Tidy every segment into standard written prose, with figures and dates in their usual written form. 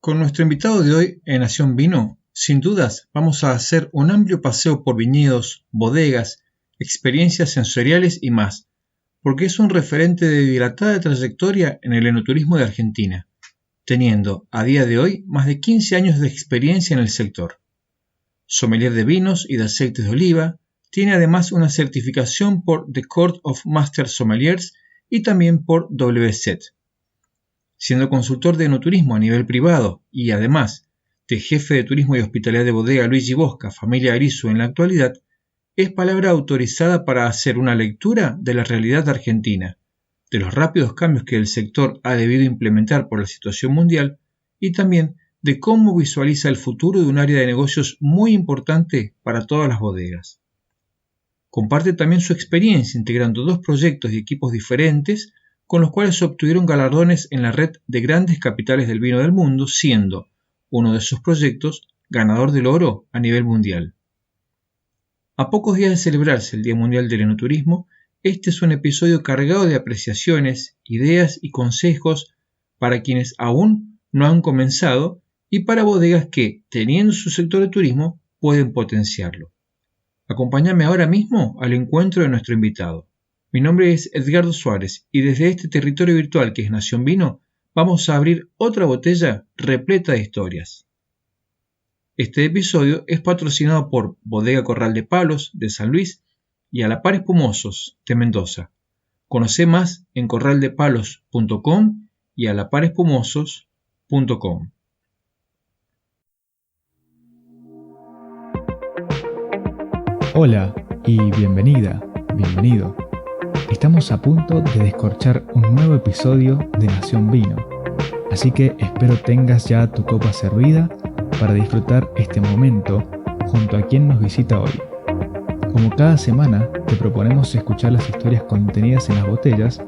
Con nuestro invitado de hoy en Nación Vino, sin dudas vamos a hacer un amplio paseo por viñedos, bodegas, experiencias sensoriales y más, porque es un referente de dilatada trayectoria en el enoturismo de Argentina, teniendo a día de hoy más de 15 años de experiencia en el sector. Sommelier de vinos y de aceites de oliva, tiene además una certificación por The Court of Master Sommeliers y también por WSET. Siendo consultor de enoturismo a nivel privado y además de jefe de turismo y hospitalidad de bodega Luigi Bosca, familia Arisu en la actualidad, es palabra autorizada para hacer una lectura de la realidad argentina, de los rápidos cambios que el sector ha debido implementar por la situación mundial y también de cómo visualiza el futuro de un área de negocios muy importante para todas las bodegas. Comparte también su experiencia integrando dos proyectos y equipos diferentes con los cuales se obtuvieron galardones en la red de grandes capitales del vino del mundo, siendo uno de sus proyectos ganador del oro a nivel mundial. A pocos días de celebrarse el Día Mundial del Enoturismo, este es un episodio cargado de apreciaciones, ideas y consejos para quienes aún no han comenzado y para bodegas que, teniendo su sector de turismo, pueden potenciarlo. Acompáñame ahora mismo al encuentro de nuestro invitado. Mi nombre es Edgardo Suárez y desde este territorio virtual que es Nación Vino, vamos a abrir otra botella repleta de historias. Este episodio es patrocinado por Bodega Corral de Palos de San Luis y A la Par Espumosos de Mendoza. Conoce más en corraldepalos.com y alaparespumosos.com. Hola y bienvenida, bienvenido. Estamos a punto de descorchar un nuevo episodio de Nación Vino, así que espero tengas ya tu copa servida para disfrutar este momento junto a quien nos visita hoy. Como cada semana, te proponemos escuchar las historias contenidas en las botellas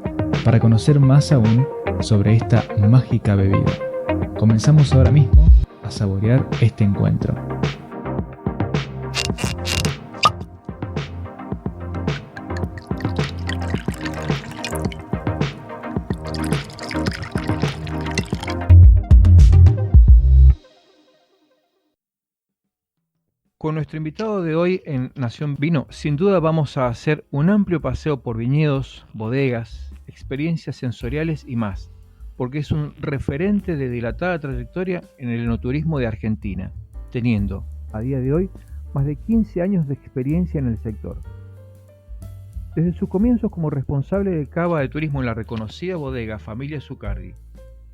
para conocer más aún sobre esta mágica bebida. Comenzamos ahora mismo a saborear este encuentro. Con nuestro invitado de hoy en Nación Vino, sin duda vamos a hacer un amplio paseo por viñedos, bodegas, experiencias sensoriales y más, porque es un referente de dilatada trayectoria en el enoturismo de Argentina, teniendo, a día de hoy, más de 15 años de experiencia en el sector. Desde sus comienzos como responsable de cava de turismo en la reconocida bodega Familia Zucardi,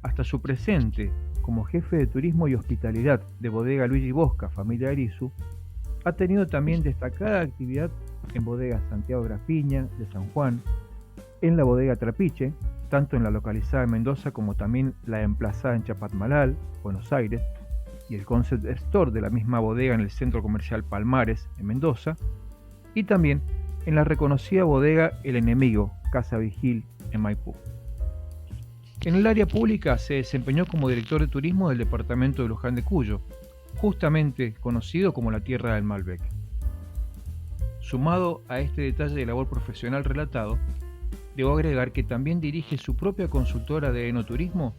hasta su presente como jefe de turismo y hospitalidad de bodega Luigi Bosca, familia Arisu, ha tenido también destacada actividad en bodegas Santiago Grapiña de San Juan, en la bodega Trapiche, tanto en la localizada de Mendoza como también la emplazada en Chapatmalal, Buenos Aires, y el concept store de la misma bodega en el centro comercial Palmares, en Mendoza, y también en la reconocida bodega El Enemigo, Casa Vigil, en Maipú. En el área pública se desempeñó como director de turismo del departamento de Luján de Cuyo, justamente conocido como la tierra del Malbec. Sumado a este detalle de labor profesional relatado, debo agregar que también dirige su propia consultora de enoturismo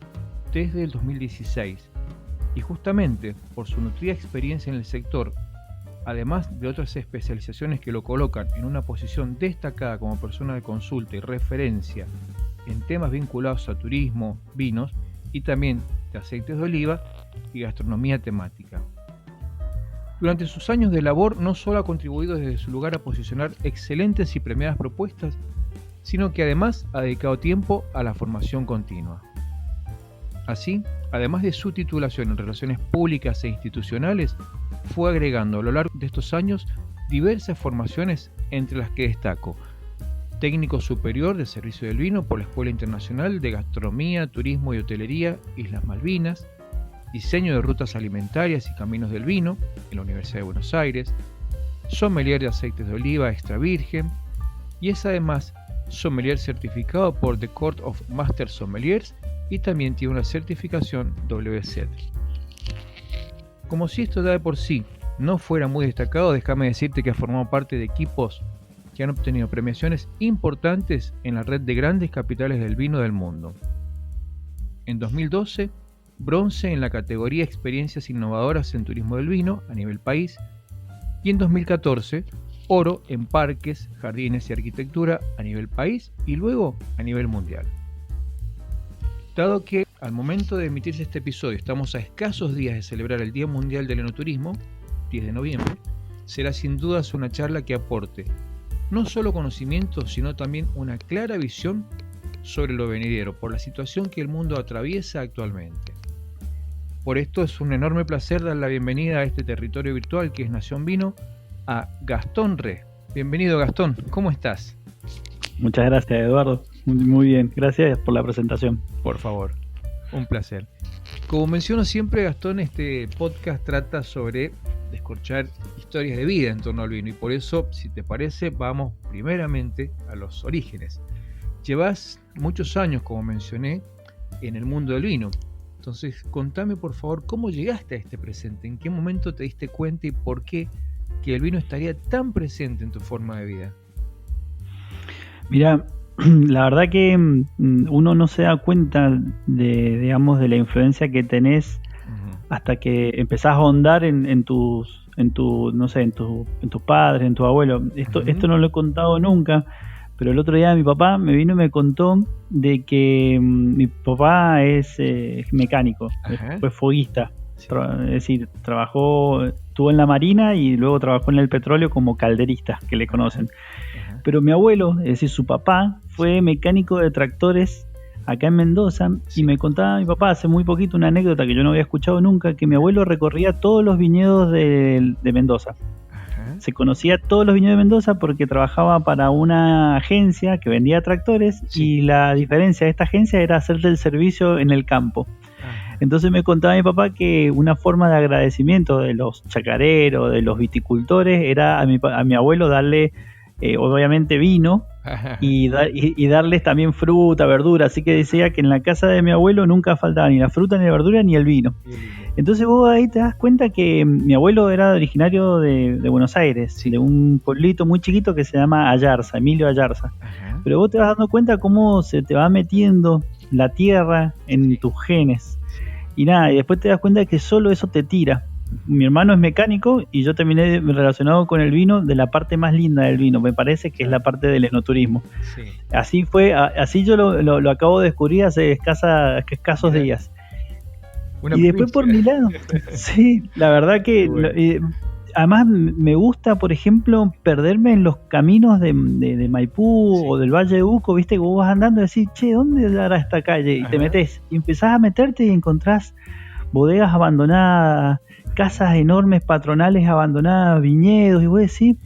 desde el 2016 y justamente por su nutrida experiencia en el sector, además de otras especializaciones que lo colocan en una posición destacada como persona de consulta y referencia en temas vinculados a turismo, vinos y también de aceites de oliva y gastronomía temática. Durante sus años de labor no solo ha contribuido desde su lugar a posicionar excelentes y premiadas propuestas, sino que además ha dedicado tiempo a la formación continua. Así, además de su titulación en Relaciones Públicas e Institucionales, fue agregando a lo largo de estos años diversas formaciones entre las que destaco Técnico Superior de Servicio del Vino por la Escuela Internacional de Gastronomía, Turismo y Hotelería Islas Malvinas, Diseño de Rutas Alimentarias y Caminos del Vino en la Universidad de Buenos Aires, Sommelier de Aceites de Oliva Extra Virgen y es además Sommelier certificado por The Court of Master Sommeliers y también tiene una certificación WSET. Como si esto ya de por sí no fuera muy destacado, déjame decirte que ha formado parte de equipos que han obtenido premiaciones importantes en la red de grandes capitales del vino del mundo. En 2012 bronce en la categoría Experiencias Innovadoras en Turismo del Vino a nivel país, y en 2014 oro en Parques, Jardines y Arquitectura a nivel país y luego a nivel mundial. Dado que al momento de emitirse este episodio estamos a escasos días de celebrar el Día Mundial del Enoturismo, 10 de noviembre, será sin dudas una charla que aporte no solo conocimiento, sino también una clara visión sobre lo venidero, por la situación que el mundo atraviesa actualmente. Por esto es un enorme placer dar la bienvenida a este territorio virtual que es Nación Vino a Gastón Re. Bienvenido, Gastón, ¿cómo estás? Muchas gracias, Eduardo. Muy bien, gracias por la presentación. Por favor, un placer. Como menciono siempre, Gastón, este podcast trata sobre descorchar historias de vida en torno al vino y por eso, si te parece, vamos primeramente a los orígenes. Llevas muchos años, como mencioné, en el mundo del vino. Entonces, contame por favor cómo llegaste a este presente, en qué momento te diste cuenta y por qué que el vino estaría tan presente en tu forma de vida. Mira, la verdad que uno no se da cuenta de la influencia que tenés hasta que empezás a ahondar en tus padres, en tu abuelo. Esto no lo he contado nunca, pero el otro día mi papá me vino y me contó de que mi papá es mecánico, fue foguista, sí. Es decir, estuvo en la marina y luego trabajó en el petróleo como calderista, que le conocen. Pero mi abuelo, es decir, su papá, fue mecánico de tractores acá en Mendoza, sí. Y me contaba mi papá hace muy poquito una anécdota que yo no había escuchado nunca, que mi abuelo recorría todos los viñedos de Mendoza. Se conocía todos los viñedos de Mendoza porque trabajaba para una agencia que vendía tractores, sí. Y la diferencia de esta agencia era hacerle el servicio en el campo. Entonces me contaba mi papá que una forma de agradecimiento de los chacareros, de los viticultores, era a mi abuelo darle obviamente vino y darles también fruta, verdura, así que decía que en la casa de mi abuelo nunca faltaba ni la fruta, ni la verdura, ni el vino. Entonces vos ahí te das cuenta que mi abuelo era originario de Buenos Aires, sí. De un pueblito muy chiquito que se llama Ayarza, Emilio Ayarza. Pero vos te vas dando cuenta cómo se te va metiendo la tierra en tus genes. Y nada, y después te das cuenta que solo eso te tira. Mi hermano es mecánico y yo terminé relacionado con el vino de la parte más linda del vino, me parece que es la parte del enoturismo. Sí. Así yo lo acabo de descubrir hace escasos días. Y después por mi lado, sí, la verdad que además me gusta, por ejemplo, perderme en los caminos de Maipú, sí. O del Valle de Uco, viste, que vos vas andando y decís, che, ¿dónde dará esta calle? Y te metés, y empezás a meterte y encontrás bodegas abandonadas, casas enormes patronales abandonadas, viñedos, y vos decís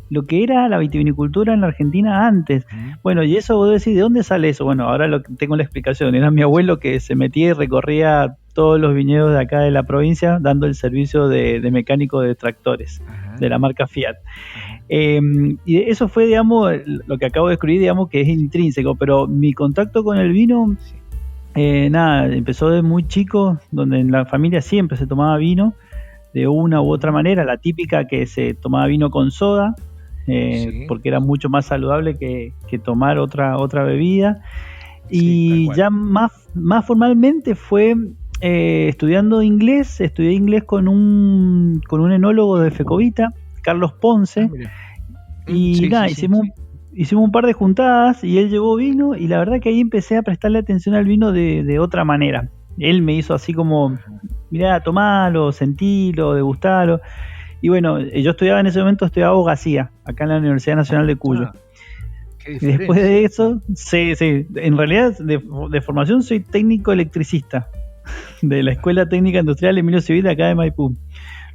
lo que era la vitivinicultura en la Argentina antes. Bueno, y eso vos decís, ¿de dónde sale eso? Bueno, ahora tengo la explicación. Era mi abuelo que se metía y recorría todos los viñedos de acá de la provincia dando el servicio de mecánico de tractores, de la marca Fiat. Y eso fue, digamos, lo que acabo de descubrir, digamos, que es intrínseco, pero mi contacto con el vino, empezó de muy chico, donde en la familia siempre se tomaba vino, de una u otra manera, la típica que se tomaba vino con soda, sí. Porque era mucho más saludable que tomar otra bebida. Sí, y ya más formalmente fue estudiando inglés. Estudié inglés con un enólogo de Fecovita, Carlos Ponce. Hicimos un par de juntadas y él llevó vino y la verdad que ahí empecé a prestarle atención al vino de otra manera. Él me hizo así como, mirá, tomalo, sentilo, degustalo. Y bueno, yo en ese momento estudiaba abogacía, acá en la Universidad Nacional de Cuyo. Y después de eso, sí, en realidad de formación soy técnico electricista de la Escuela Técnica Industrial Emilio Civil de acá de Maipú.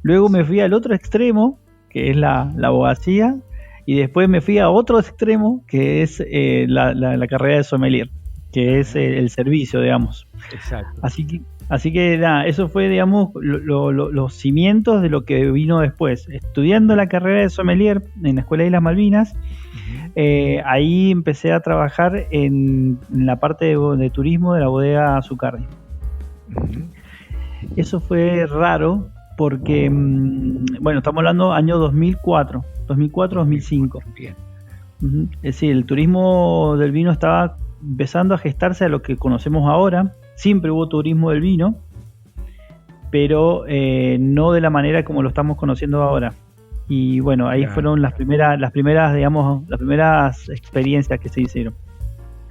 Luego me fui al otro extremo, que es la abogacía, y después me fui a otro extremo, que es la carrera de sommelier, que es el servicio, digamos. Exacto. Así que nada, eso fue, digamos, los cimientos de lo que vino después. Estudiando la carrera de sommelier en la Escuela de las Malvinas, ahí empecé a trabajar en la parte de turismo de la bodega Zucardi. Eso fue raro porque, bueno, estamos hablando año 2004-2005. Bien. Es decir, el turismo del vino estaba empezando a gestarse a lo que conocemos ahora. Siempre hubo turismo del vino, pero no de la manera como lo estamos conociendo ahora. Y bueno, ahí fueron las primeras experiencias que se hicieron.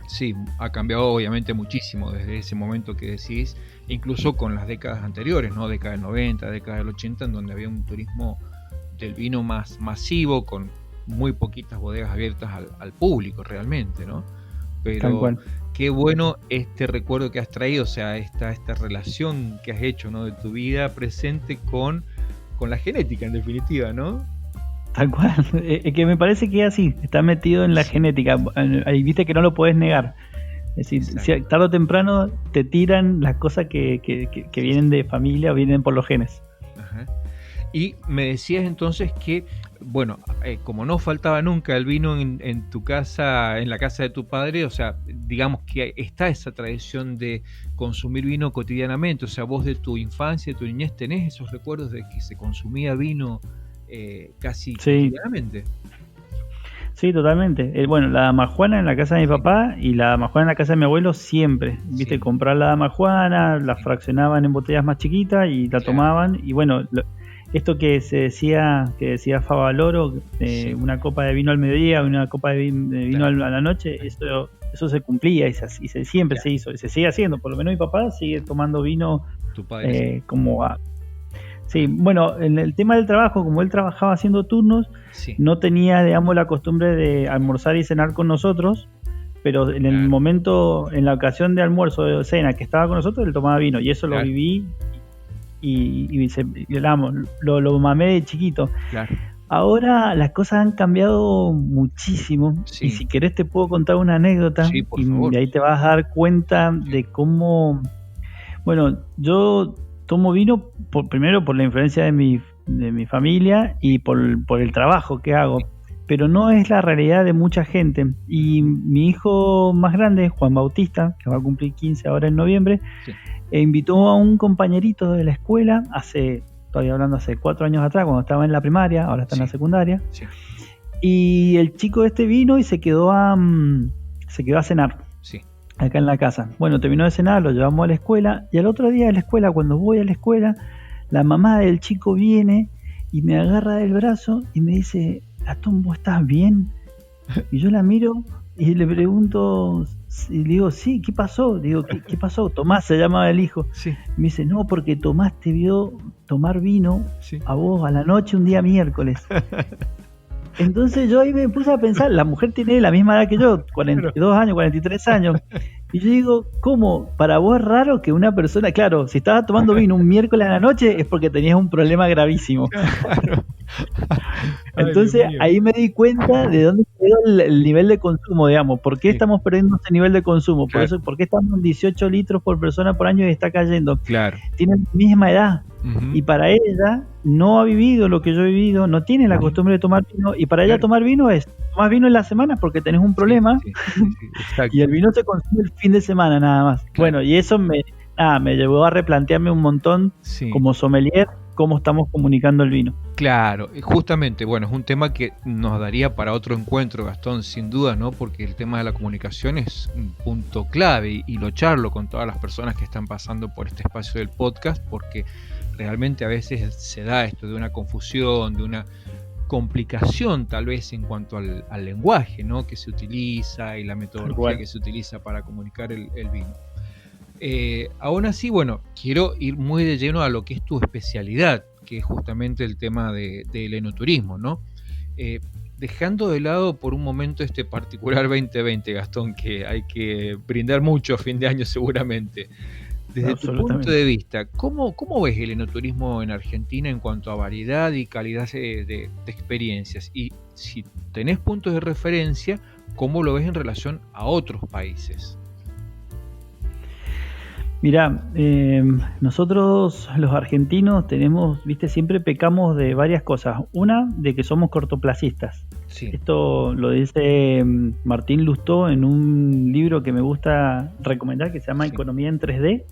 Sí, ha cambiado obviamente muchísimo desde ese momento que decís, incluso con las décadas anteriores, ¿no? Década del 90, década del 80, en donde había un turismo del vino más masivo, con muy poquitas bodegas abiertas al público realmente, ¿no? Pero qué bueno este recuerdo que has traído, o sea, esta relación que has hecho, ¿no? De tu vida presente con la genética, en definitiva, ¿no? Tal cual, que me parece que es así, está metido en la genética, ahí viste que no lo podés negar. Es decir, si tarde o temprano te tiran las cosas que vienen de familia o vienen por los genes. Ajá. Y me decías entonces que, bueno, como no faltaba nunca el vino en tu casa, en la casa de tu padre, o sea, digamos que está esa tradición de consumir vino cotidianamente, o sea, vos de tu infancia, de tu niñez, ¿tenés esos recuerdos de que se consumía vino casi cotidianamente? Sí, totalmente. Bueno, la damajuana en la casa de mi papá y la damajuana en la casa de mi abuelo siempre. Viste, comprar la damajuana, la fraccionaban en botellas más chiquitas y la tomaban. Y bueno, esto que decía Favaloro, una copa de vino al mediodía, una copa de vino a la noche, eso se cumplía y siempre se hizo y se sigue haciendo. Por lo menos mi papá sigue tomando vino. Tu padre Sí, bueno, en el tema del trabajo, como él trabajaba haciendo turnos, no tenía, digamos, la costumbre de almorzar y cenar con nosotros, pero en el momento, en la ocasión de almuerzo o de cena que estaba con nosotros, él tomaba vino, y eso lo viví y lo mamé de chiquito. Claro. Ahora las cosas han cambiado muchísimo, y si querés te puedo contar una anécdota, y ahí te vas a dar cuenta de cómo... Bueno, yo tomo vino primero por la influencia de mi familia y por el trabajo que hago, pero no es la realidad de mucha gente. Y mi hijo más grande, Juan Bautista, que va a cumplir 15 ahora en noviembre, invitó a un compañerito de la escuela, estoy hablando hace 4 años atrás, cuando estaba en la primaria, ahora está en la secundaria, y el chico vino y se quedó a cenar. Acá en la casa. Bueno, terminó de cenar, lo llevamos a la escuela, y al otro día de la escuela, cuando voy a la escuela, la mamá del chico viene y me agarra del brazo y me dice: Gastón, ¿vos estás bien? Y yo la miro y le pregunto, y le digo, sí, ¿qué pasó? Digo, ¿qué pasó? Tomás se llamaba el hijo. Me dice, no, porque Tomás te vio tomar vino a vos a la noche un día miércoles. Entonces yo ahí me puse a pensar, la mujer tiene la misma edad que yo, 42 años, 43 años, y yo digo, ¿cómo? Para vos es raro que una persona, claro, si estabas tomando vino un miércoles a la noche es porque tenías un problema gravísimo. Claro. Entonces ahí me di cuenta de dónde quedó el nivel de consumo, digamos, ¿por qué estamos perdiendo ese nivel de consumo? Por eso, ¿por qué estamos en 18 litros por persona por año y está cayendo? Claro. Tienen la misma edad. Y para ella no ha vivido lo que yo he vivido, no tiene la costumbre de tomar vino, y para ella tomar vino es tomar vino en la semana porque tenés un problema, y el vino se consume el fin de semana nada más. Bueno, y eso me llevó a replantearme un montón como sommelier cómo estamos comunicando el vino. Claro, justamente, bueno, es un tema que nos daría para otro encuentro, Gastón, sin duda, ¿no? Porque el tema de la comunicación es un punto clave, y lo charlo con todas las personas que están pasando por este espacio del podcast, porque realmente a veces se da esto de una confusión, de una complicación tal vez en cuanto al lenguaje, ¿no? Que se utiliza y la metodología que se utiliza para comunicar el vino. Aún así, bueno, quiero ir muy de lleno a lo que es tu especialidad, que es justamente el tema del enoturismo, ¿no? Dejando de lado por un momento este particular 2020, Gastón, que hay que brindar mucho a fin de año seguramente. Desde tu punto de vista, ¿cómo ves el enoturismo en Argentina en cuanto a variedad y calidad de experiencias? Y si tenés puntos de referencia, ¿cómo lo ves en relación a otros países? Mirá, nosotros los argentinos siempre pecamos de varias cosas. Una, de que somos cortoplacistas. Esto lo dice Martín Lustó en un libro que me gusta recomendar, que se llama Economía en 3D.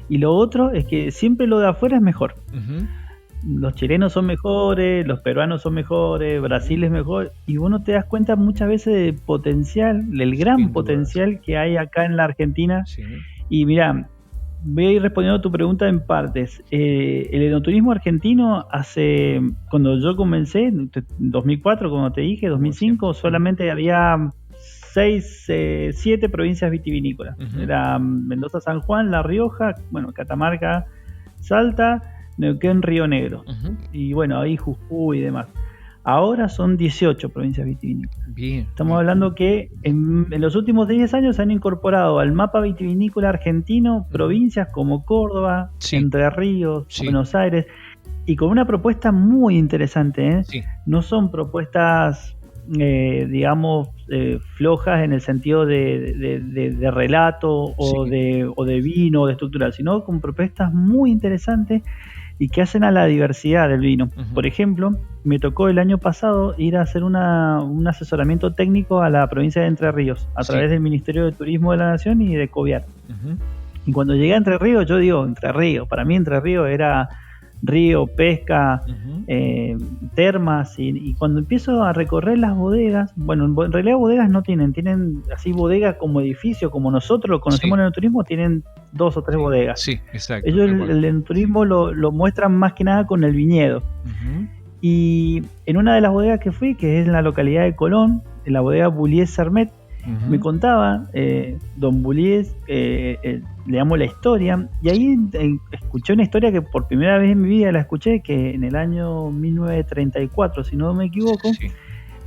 Y lo otro es que siempre lo de afuera es mejor. Los chilenos son mejores, los peruanos son mejores, Brasil es mejor, y vos no te das cuenta muchas veces del potencial, del gran potencial que hay acá en la Argentina. Y mirá, voy a ir respondiendo a tu pregunta en partes. El enoturismo argentino cuando yo comencé, en 2004, como te dije, 2005, solamente había 7 provincias vitivinícolas. Uh-huh. Era Mendoza, San Juan, La Rioja, Catamarca, Salta, Neuquén, Río Negro. Uh-huh. Y ahí Jujuy y demás. Ahora son 18 provincias vitivinícolas. Bien. Estamos hablando que en los últimos 10 años se han incorporado al mapa vitivinícola argentino provincias como Córdoba, Entre Ríos, Buenos Aires, y con una propuesta muy interesante. Sí. No son propuestas, flojas en el sentido de relato o de vino o de estructura, sino con propuestas muy interesantes y que hacen a la diversidad del vino. Uh-huh. Por ejemplo, me tocó el año pasado ir a hacer un asesoramiento técnico a la provincia de Entre Ríos, a través del Ministerio de Turismo de la Nación y de Coviar. Uh-huh. Y cuando llegué a Entre Ríos, yo digo, Entre Ríos, para mí Entre Ríos era río, pesca, uh-huh. Termas, y cuando empiezo a recorrer las bodegas, en realidad bodegas no tienen así bodegas como edificio, como nosotros lo conocemos en el turismo, tienen 2 o 3 bodegas. Sí, exacto. Ellos el turismo lo muestran más que nada con el viñedo. Uh-huh. Y en una de las bodegas que fui, que es en la localidad de Colón, en la bodega Bullies Sermet, uh-huh. me contaba don Bullies, leamos la historia, y ahí escuché una historia que por primera vez en mi vida la escuché, que en el año 1934, si no me equivoco,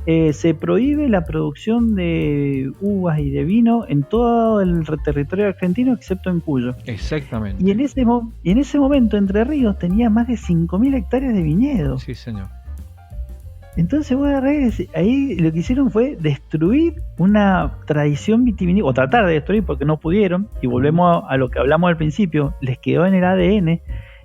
se prohíbe la producción de uvas y de vino en todo el territorio argentino excepto en Cuyo. Exactamente. Y en ese momento Entre Ríos tenía más de 5.000 hectáreas de viñedo. Sí, señor. Entonces ahí lo que hicieron fue destruir una tradición vitivinícola, o tratar de destruir porque no pudieron, y volvemos a lo que hablamos al principio, les quedó en el ADN,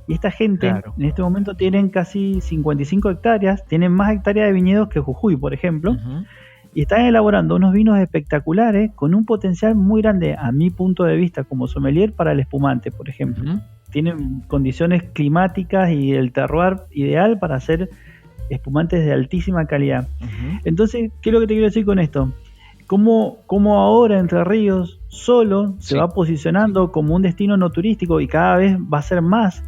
y esta gente en este momento tienen casi 55 hectáreas, tienen más hectáreas de viñedos que Jujuy, por ejemplo, uh-huh. y están elaborando unos vinos espectaculares con un potencial muy grande, a mi punto de vista, como sommelier, para el espumante, por ejemplo. Uh-huh. Tienen condiciones climáticas y el terroir ideal para hacer espumantes de altísima calidad. Uh-huh. Entonces, ¿qué es lo que te quiero decir con esto? ¿Cómo ahora Entre Ríos solo se va posicionando como un destino no turístico y cada vez va a ser más?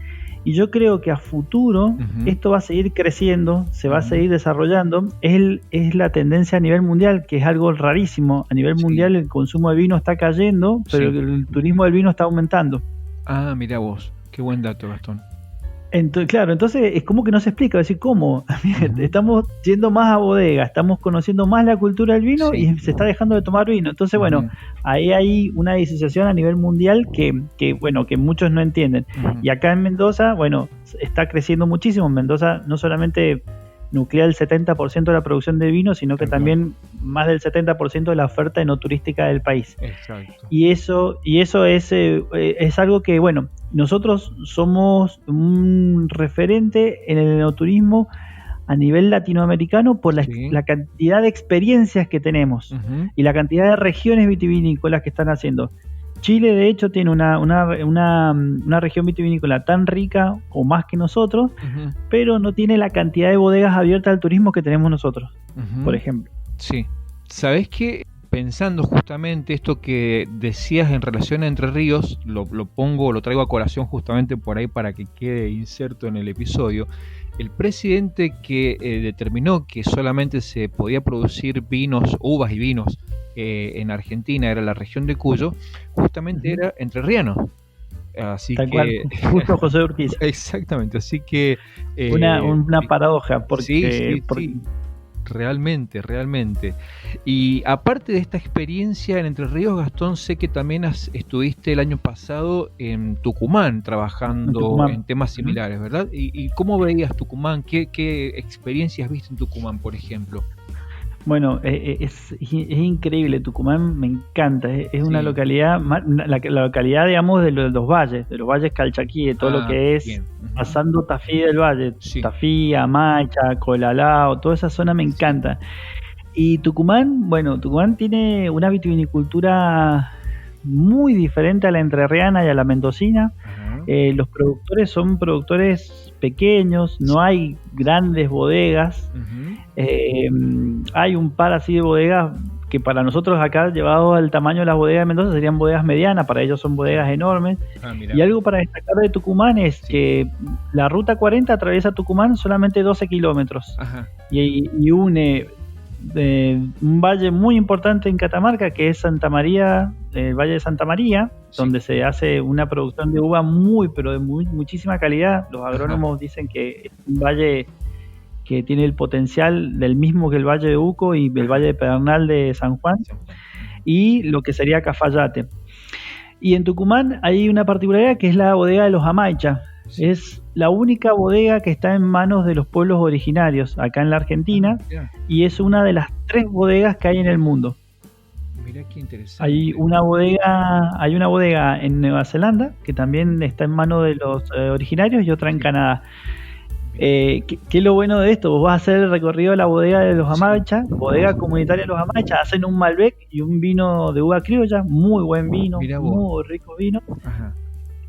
Y yo creo que a futuro uh-huh. esto va a seguir creciendo, se va a seguir desarrollando. Es la tendencia a nivel mundial, que es algo rarísimo. A nivel mundial el consumo de vino está cayendo, pero el turismo del vino está aumentando. Ah, mira vos, qué buen dato, Gastón. Entonces es como que no se explica, es decir, ¿cómo? Estamos yendo más a bodega, estamos conociendo más la cultura del vino y se está dejando de tomar vino. Entonces, ahí hay una disociación a nivel mundial que muchos no entienden. Y acá en Mendoza, está creciendo muchísimo. En Mendoza no solamente nuclea el 70% de la producción de vino, sino que también más del 70% de la oferta enoturística del país. Exacto. Y eso es algo que, nosotros somos un referente en el enoturismo a nivel latinoamericano por la cantidad de experiencias que tenemos uh-huh. y la cantidad de regiones vitivinícolas que están haciendo. Chile, de hecho, tiene una región vitivinícola tan rica o más que nosotros, uh-huh. pero no tiene la cantidad de bodegas abiertas al turismo que tenemos nosotros, uh-huh. por ejemplo. Sí. ¿Sabés qué? Pensando justamente esto que decías en relación a Entre Ríos, lo traigo a colación justamente por ahí para que quede inserto en el episodio. El presidente que determinó que solamente se podía producir uvas y vinos en Argentina, era la región de Cuyo, justamente uh-huh. era entrerriano. Así tal cual, justo José Urquiza. Exactamente, así que una paradoja, porque sí. Realmente. Y aparte de esta experiencia en Entre Ríos, Gastón, sé que también estuviste el año pasado en Tucumán trabajando en temas similares, ¿verdad? ¿Y cómo veías Tucumán? ¿Qué experiencias viste en Tucumán, por ejemplo? Bueno, es increíble. Tucumán me encanta. Es una localidad, la localidad, digamos, de los valles Calchaquí, de todo lo que es bien. Pasando Tafí del Valle, Tafí, Amacha, Colalao, toda esa zona me encanta. Y Tucumán tiene una vitivinicultura muy diferente a la entrerriana y a la mendocina. Uh-huh. Los productores son productores pequeños, no hay grandes bodegas. Uh-huh. Hay un par así de bodegas que para nosotros acá, llevado al tamaño de las bodegas de Mendoza, serían bodegas medianas, para ellos son bodegas enormes. Y algo para destacar de Tucumán es que la ruta 40 atraviesa Tucumán solamente 12 kilómetros y une un valle muy importante en Catamarca, que es Santa María, el Valle de Santa María, donde se hace una producción de uva pero de muchísima calidad. Los agrónomos dicen que es un valle que tiene el potencial del mismo que el Valle de Uco y el Valle de Pedernal de San Juan, y lo que sería Cafayate. Y en Tucumán hay una particularidad que es la bodega de los Amaicha. Es la única bodega que está en manos de los pueblos originarios acá en la Argentina, y es una de las 3 bodegas que hay en el mundo. Mirá qué interesante. Hay una bodega en Nueva Zelanda que también está en manos de los originarios, y otra en Canadá. ¿Qué es lo bueno de esto? Vos vas a hacer el recorrido de la bodega de los Amaicha, bodega comunitaria de los Amaicha, hacen un Malbec y un vino de uva criolla, muy buen vino, muy rico vino.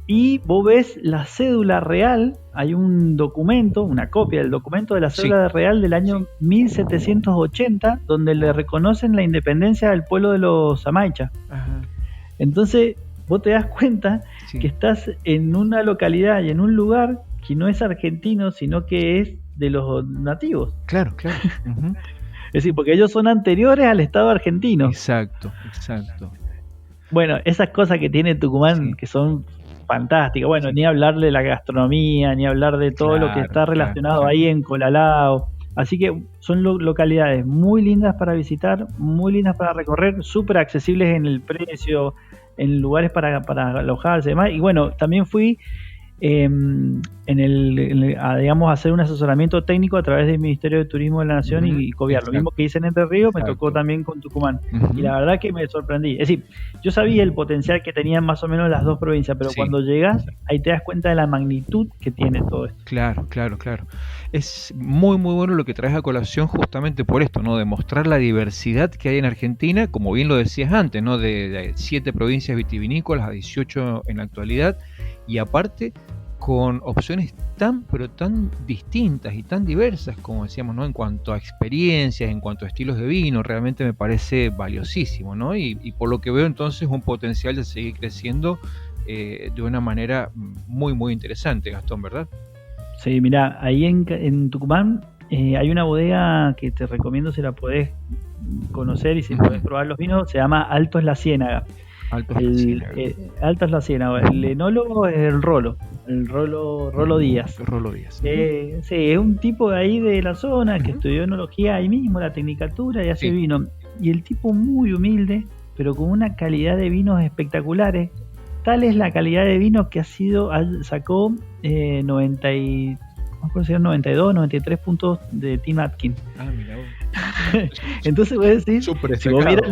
Y vos ves la cédula real, hay un documento, una copia del documento de la cédula real del año 1780, donde le reconocen la independencia del pueblo de los Amaicha. Entonces vos te das cuenta que estás en una localidad y en un lugar que no es argentino, sino que es de los nativos. Claro. Es decir, porque ellos son anteriores al Estado argentino. Exacto. Bueno, esas cosas que tiene Tucumán que son fantásticas. Bueno, ni hablar de la gastronomía, ni hablar de todo lo que está relacionado ahí en Colalao. Así que son localidades muy lindas para visitar, muy lindas para recorrer, súper accesibles en el precio, en lugares para alojarse y demás. Y bueno, también fui digamos, hacer un asesoramiento técnico a través del Ministerio de Turismo de la Nación y Coviar. Lo mismo que hice en Entre Ríos, me tocó también con Tucumán. Y la verdad que me sorprendí. Es decir, yo sabía el potencial que tenían más o menos las 2 provincias, pero cuando llegas, ahí te das cuenta de la magnitud que tiene todo esto. Claro. Es muy bueno lo que traes a colación, justamente por esto, ¿no? De mostrar la diversidad que hay en Argentina, como bien lo decías antes, ¿no? De 7 provincias vitivinícolas a 18 en la actualidad, y aparte con opciones tan distintas y tan diversas, como decíamos, ¿no? En cuanto a experiencias, en cuanto a estilos de vino, realmente me parece valiosísimo, ¿no? Y por lo que veo entonces un potencial de seguir creciendo de una manera muy interesante, Gastón, ¿verdad? Sí, mirá, ahí en Tucumán hay una bodega que te recomiendo si la podés conocer y si podés probar los vinos, se llama Altos La Ciénaga. Altos La Ciénaga. El enólogo es el Rolo Díaz. Sí, es un tipo de ahí de la zona que estudió enología ahí mismo, la tecnicatura, y hace vino. Y el tipo muy humilde, pero con una calidad de vinos espectaculares. Tal es la calidad de vino que sacó 92, 93 puntos de Tim Atkins. Mira vos. Entonces voy a decir, si vos vieras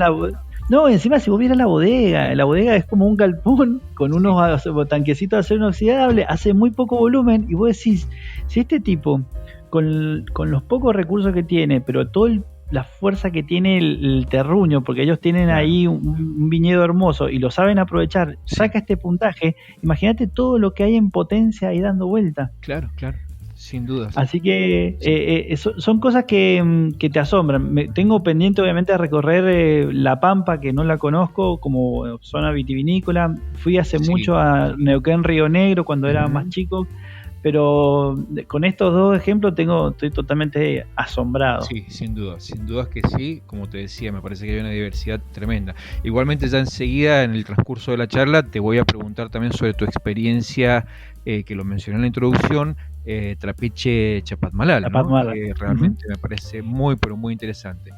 si vos vieras la bodega es como un galpón con unos tanquecitos de acero inoxidable, hace muy poco volumen, y vos decís, si este tipo, con los pocos recursos que tiene, pero toda la fuerza que tiene el terruño, porque ellos tienen ahí un viñedo hermoso y lo saben aprovechar, saca este puntaje, imagínate todo lo que hay en potencia ahí dando vuelta. Claro. Sin duda. Así que son cosas que te asombran. Tengo pendiente obviamente de recorrer La Pampa, que no la conozco como zona vitivinícola. Fui hace mucho a Neuquén, Río Negro, cuando era más chico. Pero con estos 2 ejemplos estoy totalmente asombrado. Sí, sin dudas que sí. Como te decía, me parece que hay una diversidad tremenda. Igualmente, ya enseguida en el transcurso de la charla te voy a preguntar también sobre tu experiencia, que lo mencioné en la introducción, Trapiche Chapatmalal, ¿no? Que realmente me parece muy interesante.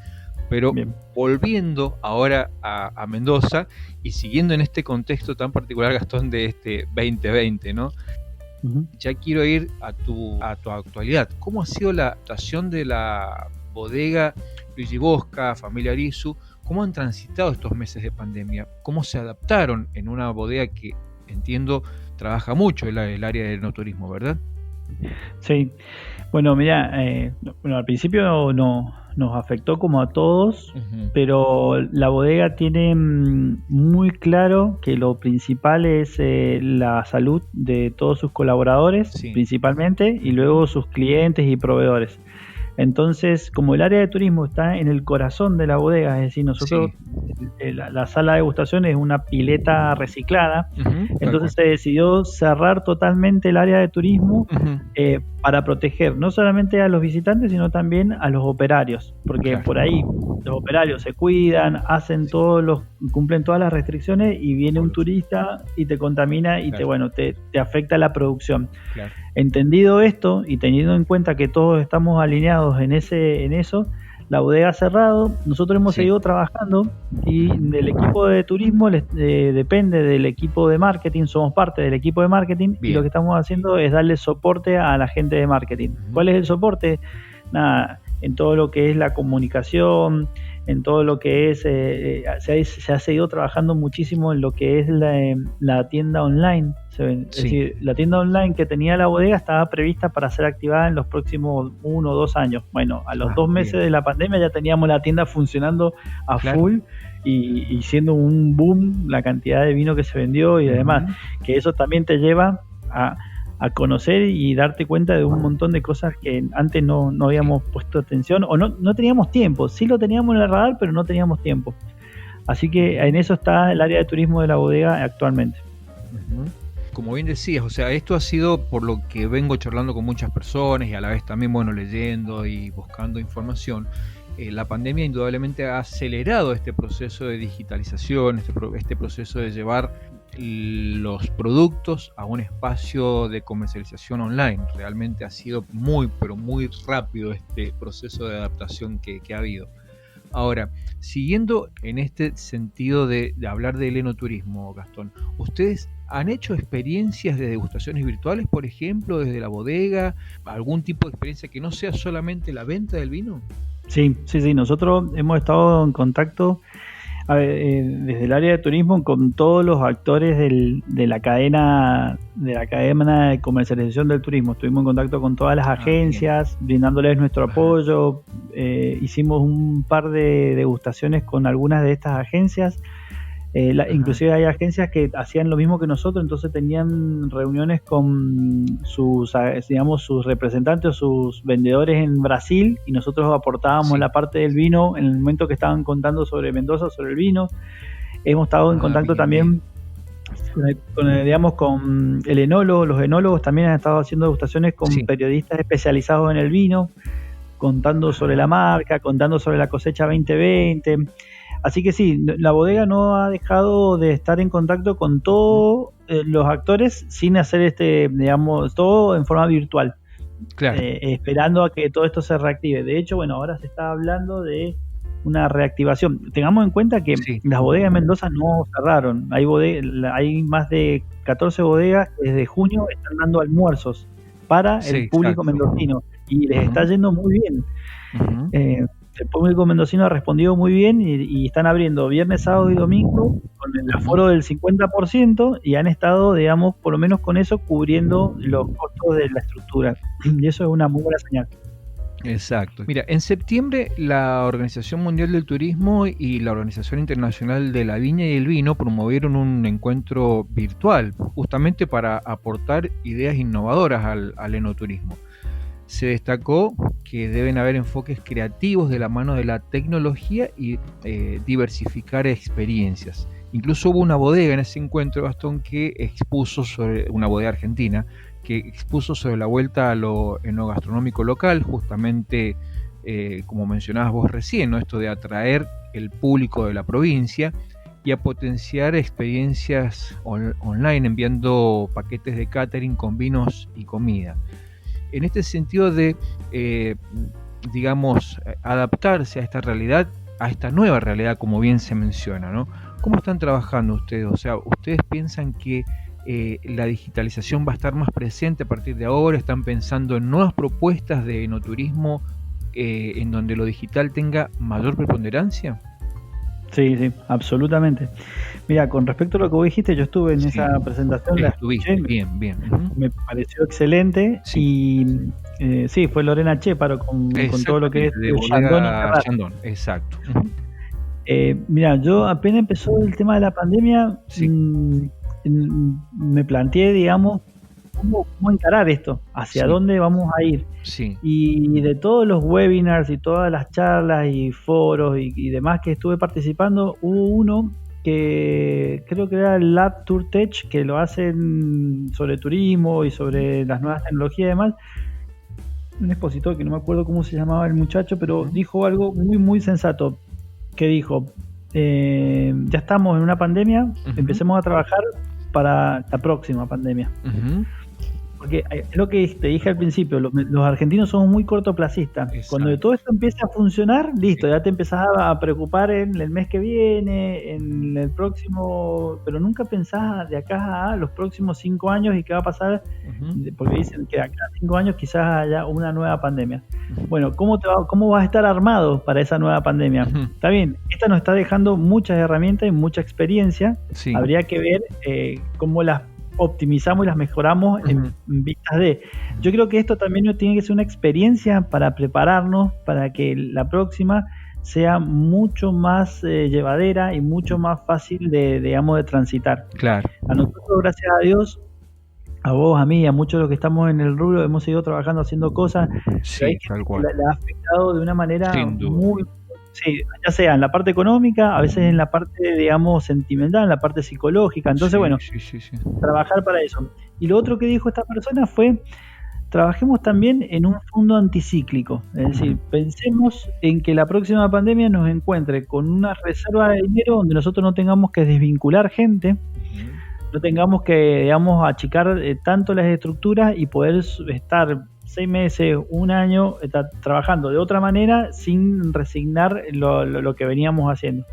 Pero volviendo ahora a Mendoza y siguiendo en este contexto tan particular, Gastón, de este 2020, ¿no? Ya quiero ir a tu actualidad. ¿Cómo ha sido la adaptación de la bodega Luigi Bosca, familia Arisu? ¿Cómo han transitado estos meses de pandemia? ¿Cómo se adaptaron en una bodega que, entiendo, trabaja mucho el área del enoturismo, ¿verdad? Sí. Bueno, mira, al principio nos afectó como a todos, pero la bodega tiene muy claro que lo principal es la salud de todos sus colaboradores, principalmente, y luego sus clientes y proveedores. Entonces, como el área de turismo está en el corazón de la bodega, es decir, nosotros, la sala de degustación es una pileta reciclada, entonces se decidió cerrar totalmente el área de turismo para proteger no solamente a los visitantes, sino también a los operarios, porque por ahí los operarios se cuidan, hacen cumplen todas las restricciones y viene un turista y te contamina y te afecta la producción. Entendido esto y teniendo en cuenta que todos estamos alineados en eso, la bodega ha cerrado, nosotros hemos seguido trabajando y del equipo de turismo depende del equipo de marketing, somos parte del equipo de marketing. Bien. Y lo que estamos haciendo es darle soporte a la gente de marketing. ¿Cuál es el soporte? Nada, en todo lo que es la comunicación, en todo lo que es, se ha seguido trabajando muchísimo en lo que es la tienda online. Es decir, la tienda online que tenía la bodega estaba prevista para ser activada en los próximos 1 o 2 años. Bueno, a los 2 meses de la pandemia ya teníamos la tienda funcionando a full y siendo un boom la cantidad de vino que se vendió y demás. Que eso también te lleva a conocer y darte cuenta de un montón de cosas que antes no habíamos puesto atención o no teníamos tiempo. Sí lo teníamos en el radar, pero no teníamos tiempo. Así que en eso está el área de turismo de la bodega actualmente. Como bien decías, o sea, esto ha sido por lo que vengo charlando con muchas personas y a la vez también, leyendo y buscando información. La pandemia indudablemente ha acelerado este proceso de digitalización, este proceso de llevar los productos a un espacio de comercialización online. Realmente ha sido muy rápido este proceso de adaptación que ha habido. Ahora, siguiendo en este sentido de hablar del enoturismo, Gastón, ¿ustedes han hecho experiencias de degustaciones virtuales, por ejemplo, desde la bodega? ¿Algún tipo de experiencia que no sea solamente la venta del vino? Sí, nosotros hemos estado en contacto desde el área de turismo con todos los actores de la cadena de comercialización del turismo. Estuvimos en contacto con todas las agencias, brindándoles nuestro apoyo. Hicimos un par de degustaciones con algunas de estas agencias. Inclusive hay agencias que hacían lo mismo que nosotros, entonces tenían reuniones con sus representantes o sus vendedores en Brasil y nosotros aportábamos la parte del vino en el momento que estaban contando sobre Mendoza, sobre el vino. Hemos estado en contacto también con el enólogo. Los enólogos también han estado haciendo degustaciones con periodistas especializados en el vino, contando sobre la marca, contando sobre la cosecha 2020. Así que sí, la bodega no ha dejado de estar en contacto con todos los actores sin hacer todo en forma virtual. Claro. Esperando a que todo esto se reactive. De hecho, ahora se está hablando de una reactivación. Tengamos en cuenta que las bodegas de Mendoza no cerraron. Hay más de 14 bodegas que desde junio están dando almuerzos para el público mendocino y les está yendo muy bien. El público mendocino ha respondido muy bien y están abriendo viernes, sábado y domingo con el aforo del 50% y han estado, por lo menos con eso, cubriendo los costos de la estructura. Y eso es una muy buena señal. Exacto. Mira, en septiembre la Organización Mundial del Turismo y la Organización Internacional de la Viña y el Vino promovieron un encuentro virtual justamente para aportar ideas innovadoras al enoturismo. Se destacó que deben haber enfoques creativos de la mano de la tecnología y diversificar experiencias. Incluso hubo una bodega en ese encuentro, Gastón, que expuso sobre una bodega argentina, que expuso sobre la vuelta a lo enogastronómico local, justamente como mencionabas vos recién, ¿no? Esto de atraer el público de la provincia y a potenciar experiencias online enviando paquetes de catering con vinos y comida. En este sentido de, adaptarse a esta realidad, a esta nueva realidad, como bien se menciona, ¿no? ¿Cómo están trabajando ustedes? O sea, ¿ustedes piensan que la digitalización va a estar más presente a partir de ahora? ¿Están pensando en nuevas propuestas de enoturismo en donde lo digital tenga mayor preponderancia? Sí, absolutamente. Mira, con respecto a lo que vos dijiste, yo estuve en esa presentación. Estuviste, bien. Me pareció excelente y fue Lorena Chéparo con todo lo que es Chandon. Exacto. Mira, yo apenas empezó el tema de la pandemia, me planteé, cómo encarar esto, hacia dónde vamos a ir. Sí. Y de todos los webinars y todas las charlas y foros y demás que estuve participando, hubo uno que creo que era el Lab Tour Tech, que lo hacen sobre turismo y sobre las nuevas tecnologías y demás. Un expositor que no me acuerdo cómo se llamaba el muchacho, pero dijo algo muy, muy sensato, que dijo, ya estamos en una pandemia, empecemos a trabajar para la próxima pandemia. Porque es lo que te dije al principio, los argentinos somos muy cortoplacistas. Exacto. Cuando todo esto empieza a funcionar, listo, ya te empezás a preocupar en el mes que viene, en el próximo, pero nunca pensás de acá a los próximos 5 años y qué va a pasar, porque dicen que de acá a 5 años quizás haya una nueva pandemia. Bueno, ¿cómo vas a estar armado para esa nueva pandemia? Está bien, esta nos está dejando muchas herramientas y mucha experiencia. Sí. Habría que ver cómo las optimizamos y las mejoramos en vistas de. Yo creo que esto también tiene que ser una experiencia para prepararnos para que la próxima sea mucho más llevadera y mucho más fácil de transitar. Claro. A nosotros, gracias a Dios, a vos, a mí, a muchos de los que estamos en el rubro, hemos seguido trabajando, haciendo cosas. Sí, tal cual. La ha afectado de una manera Sin duda. muy... Sí, ya sea en la parte económica, a veces en la parte, digamos, sentimental, en la parte psicológica. Entonces, sí. Trabajar para eso. Y lo otro que dijo esta persona fue, trabajemos también en un fondo anticíclico. Es decir, pensemos en que la próxima pandemia nos encuentre con una reserva de dinero donde nosotros no tengamos que desvincular gente, no tengamos que, digamos, achicar tanto las estructuras y poder estar 6 meses, 1 año, trabajando de otra manera sin resignar lo que veníamos haciendo.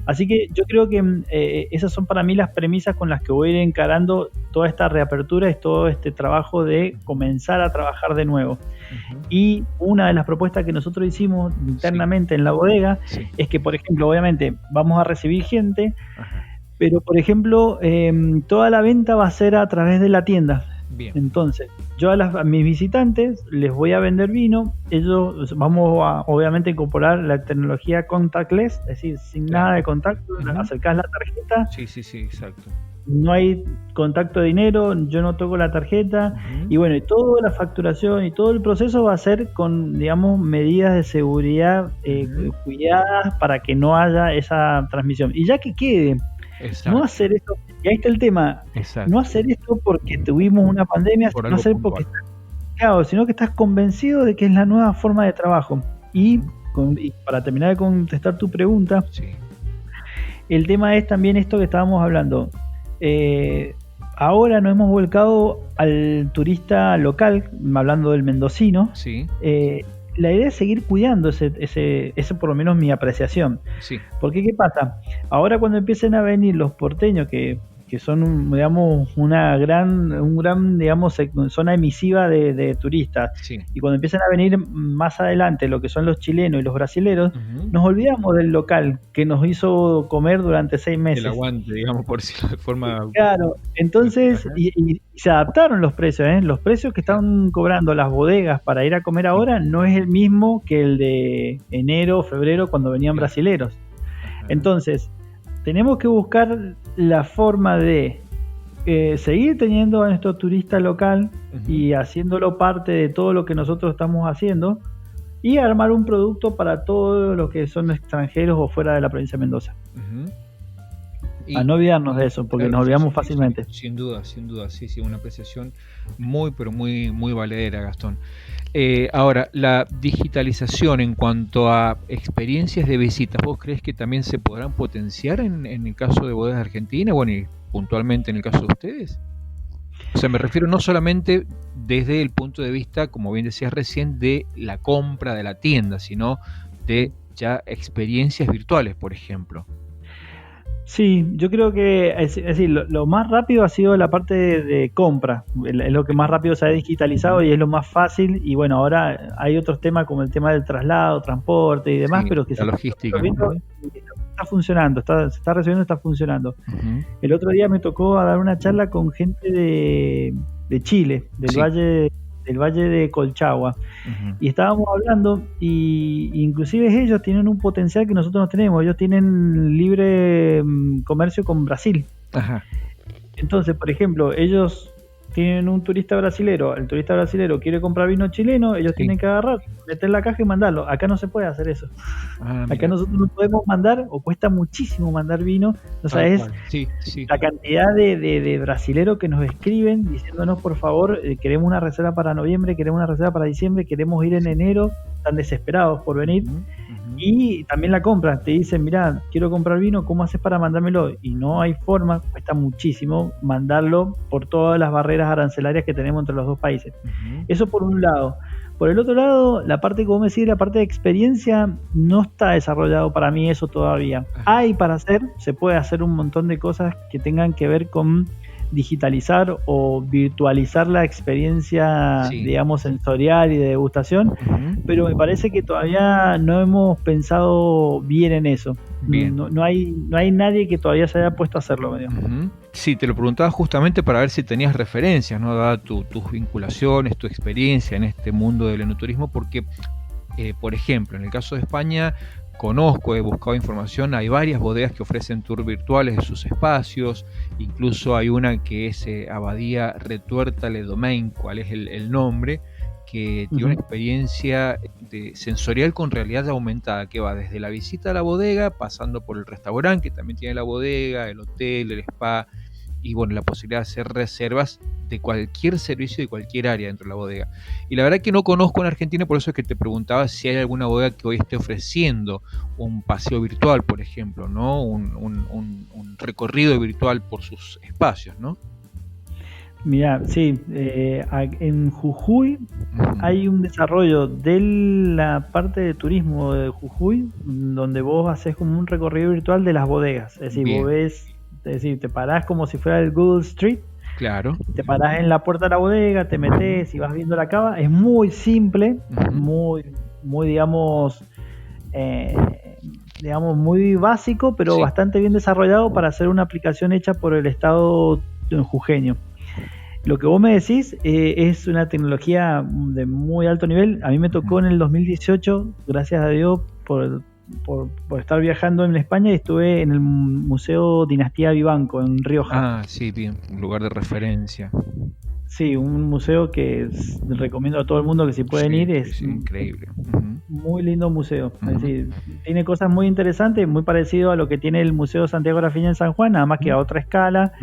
Así que yo creo que esas son para mí las premisas con las que voy a ir encarando toda esta reapertura y todo este trabajo de comenzar a trabajar de nuevo. Y una de las propuestas que nosotros hicimos internamente en la bodega es que, por ejemplo, obviamente vamos a recibir gente, pero por ejemplo toda la venta va a ser a través de la tienda. Bien. Entonces, yo a mis visitantes les voy a vender vino, ellos vamos a obviamente incorporar la tecnología contactless, es decir, sin nada de contacto, acercás la tarjeta, Sí, exacto. no hay contacto de dinero, yo no toco la tarjeta, y bueno, y toda la facturación y todo el proceso va a ser con, digamos, medidas de seguridad cuidadas para que no haya esa transmisión. Y ya que quede, no hacer esto, y ahí está el tema, no hacer esto porque tuvimos una pandemia, no hacer porque sino que estás convencido de que es la nueva forma de trabajo. Y para terminar de contestar tu pregunta, el tema es también esto que estábamos hablando. Ahora nos hemos volcado al turista local, hablando del mendocino. La idea es seguir cuidando ese por lo menos mi apreciación. Porque ¿qué pasa? Ahora cuando empiecen a venir los porteños que son, digamos, un gran, digamos, zona emisiva de turistas, y cuando empiezan a venir más adelante lo que son los chilenos y los brasileros, nos olvidamos del local que nos hizo comer durante 6 meses. El aguante, digamos, por decirlo de forma... Claro, entonces, y se adaptaron los precios, los precios que están cobrando las bodegas para ir a comer ahora no es el mismo que el de enero, febrero, cuando venían brasileros. Entonces, tenemos que buscar la forma de seguir teniendo a nuestro turista local y haciéndolo parte de todo lo que nosotros estamos haciendo, y armar un producto para todos los que son extranjeros o fuera de la provincia de Mendoza. A no olvidarnos de eso, porque nos olvidamos fácilmente. Sin duda, sí, una apreciación muy, pero muy, muy valedera, Gastón. Ahora, la digitalización en cuanto a experiencias de visitas, ¿vos crees que también se podrán potenciar en el caso de Bodegas Argentina, bueno, y puntualmente en el caso de ustedes? O sea, me refiero no solamente desde el punto de vista, como bien decías recién, de la compra de la tienda, sino de ya experiencias virtuales, por ejemplo. Sí, yo creo que es decir, lo más rápido ha sido la parte de compra, es lo que más rápido se ha digitalizado y es lo más fácil. Y bueno, ahora hay otros temas como el tema del traslado, transporte y demás, pero que la logística está funcionando, se está resolviendo, está funcionando. El otro día me tocó dar una charla con gente de Chile, del Valle de Colchagua, y estábamos hablando, y inclusive ellos tienen un potencial que nosotros no tenemos. Ellos tienen libre comercio con Brasil. Entonces, por ejemplo, ellos tienen un turista brasilero, el turista brasilero quiere comprar vino chileno, ellos tienen que agarrar, meter la caja y mandarlo. Acá no se puede hacer eso. Acá nosotros no podemos mandar, o cuesta muchísimo mandar vino. O sea, es la cantidad de brasileros que nos escriben diciéndonos, por favor, queremos una reserva para noviembre, queremos una reserva para diciembre, queremos ir en enero, están desesperados por venir. Y también la compran, te dicen, mirá, quiero comprar vino, ¿cómo haces para mandármelo? Y no hay forma, cuesta muchísimo mandarlo por todas las barreras arancelarias que tenemos entre los dos países. Eso por un lado. Por el otro lado, la parte, como decir, la parte de experiencia, no está desarrollado para mí eso todavía. Hay para hacer, se puede hacer un montón de cosas que tengan que ver con digitalizar o virtualizar la experiencia, digamos, sensorial y de degustación, pero me parece que todavía no hemos pensado bien en eso. No hay nadie que todavía se haya puesto a hacerlo, digamos. Sí, te lo preguntaba justamente para ver si tenías referencias, ¿no? Dada tus vinculaciones, tu experiencia en este mundo del enoturismo, porque, por ejemplo, en el caso de España, conozco, he buscado información, hay varias bodegas que ofrecen tours virtuales de sus espacios, incluso hay una que es Abadía Retuerta Le Domain, cuál es el nombre, que tiene una experiencia sensorial con realidad aumentada, que va desde la visita a la bodega, pasando por el restaurante, que también tiene la bodega, el hotel, el spa, y bueno, la posibilidad de hacer reservas de cualquier servicio de cualquier área dentro de la bodega. Y la verdad que no conozco en Argentina, por eso es que te preguntaba si hay alguna bodega que hoy esté ofreciendo un paseo virtual, por ejemplo, ¿no? Un recorrido virtual por sus espacios, ¿no? Mira, sí, en Jujuy hay un desarrollo de la parte de turismo de Jujuy, donde vos haces como un recorrido virtual de las bodegas. Es decir, vos ves, es decir, te parás como si fuera el Google Street. Claro. Te parás en la puerta de la bodega, te metés y vas viendo la cava. Es muy simple, muy digamos, muy básico, pero bastante bien desarrollado para hacer una aplicación hecha por el Estado jujeño. Lo que vos me decís es una tecnología de muy alto nivel. A mí me tocó en el 2018, gracias a Dios, por estar viajando en España, y estuve en el Museo Dinastía Vivanco en Rioja. Sí, bien, un lugar de referencia. Sí, un museo que recomiendo a todo el mundo que si pueden ir, es increíble. Muy lindo museo. Es decir, tiene cosas muy interesantes, muy parecido a lo que tiene el Museo Santiago Rafiña en San Juan, nada más que a otra escala.